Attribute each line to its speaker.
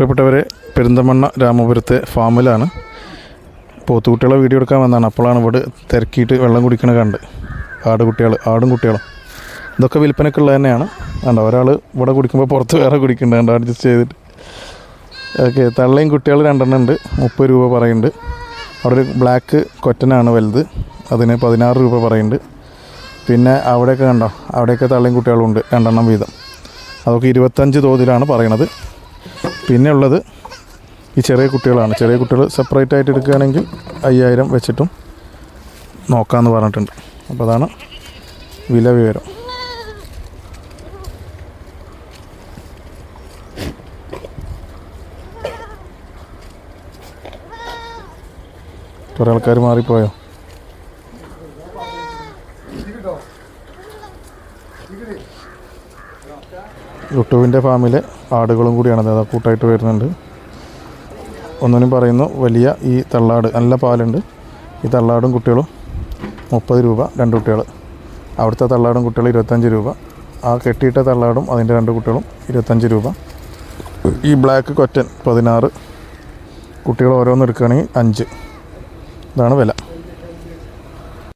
Speaker 1: പ്രിയപ്പെട്ടവരെ, പെരിന്തൽമണ്ണ രാമപുരത്തെ ഫാമിലാണ് പോത്തുകുട്ടികളെ വീഡിയോ എടുക്കാൻ വന്നതാണ്. അപ്പോഴാണ് ഇവിടെ തിരക്കിയിട്ട് വെള്ളം കുടിക്കണ കണ്ട് ആടും കുട്ടികളും ഇതൊക്കെ വിൽപ്പനയ്ക്കുള്ളത് തന്നെയാണ്. കണ്ടോ, ഒരാൾ ഇവിടെ കുടിക്കുമ്പോൾ പുറത്ത് വേറെ കുടിക്കുന്നുണ്ട്, അഡ്ജസ്റ്റ് ചെയ്തിട്ട്. ഓക്കെ, തള്ളയും കുട്ടികൾ 2 ഉണ്ട്, 30 രൂപ പറയുന്നുണ്ട്. അവിടെ ഒരു ബ്ലാക്ക് കൊറ്റനാണ് വലുത്, അതിന് 16 രൂപ പറയുന്നുണ്ട്. പിന്നെ അവിടെയൊക്കെ കണ്ടോ, അവിടെയൊക്കെ തള്ളയും കുട്ടികളും ഉണ്ട്, 2 വീതം. അതൊക്കെ 25 തോതിലാണ് പറയണത്. പിന്നെ ഉള്ളത് ഈ ചെറിയ കുട്ടികളാണ്. ചെറിയ കുട്ടികൾ സെപ്പറേറ്റ് ആയിട്ട് എടുക്കുകയാണെങ്കിൽ 5000 വെച്ചിട്ടും നോക്കാമെന്ന് പറഞ്ഞിട്ടുണ്ട്. അപ്പോൾ അതാണ് വില വിവരം. കുറേ ആൾക്കാർ മാറിപ്പോയോ? ലുട്ടുവിൻ്റെ ഫാമിലെ ആടുകളും കൂടിയാണ് അത് കൂട്ടായിട്ട് വരുന്നുണ്ട്. ഒന്നിനും പറയുന്നു വലിയ ഈ തള്ളാട് നല്ല പാലുണ്ട്. ഈ തള്ളാടും കുട്ടികളും 30 രൂപ 2 കുട്ടികൾ. അവിടുത്തെ തള്ളാടും കുട്ടികൾ 25 രൂപ. ആ കെട്ടിയിട്ട തള്ളാടും അതിൻ്റെ 2 കുട്ടികളും 25 രൂപ. ഈ ബ്ലാക്ക് കൊറ്റൻ 16. കുട്ടികൾ ഓരോന്ന് എടുക്കുകയാണെങ്കിൽ 5. ഇതാണ് വില.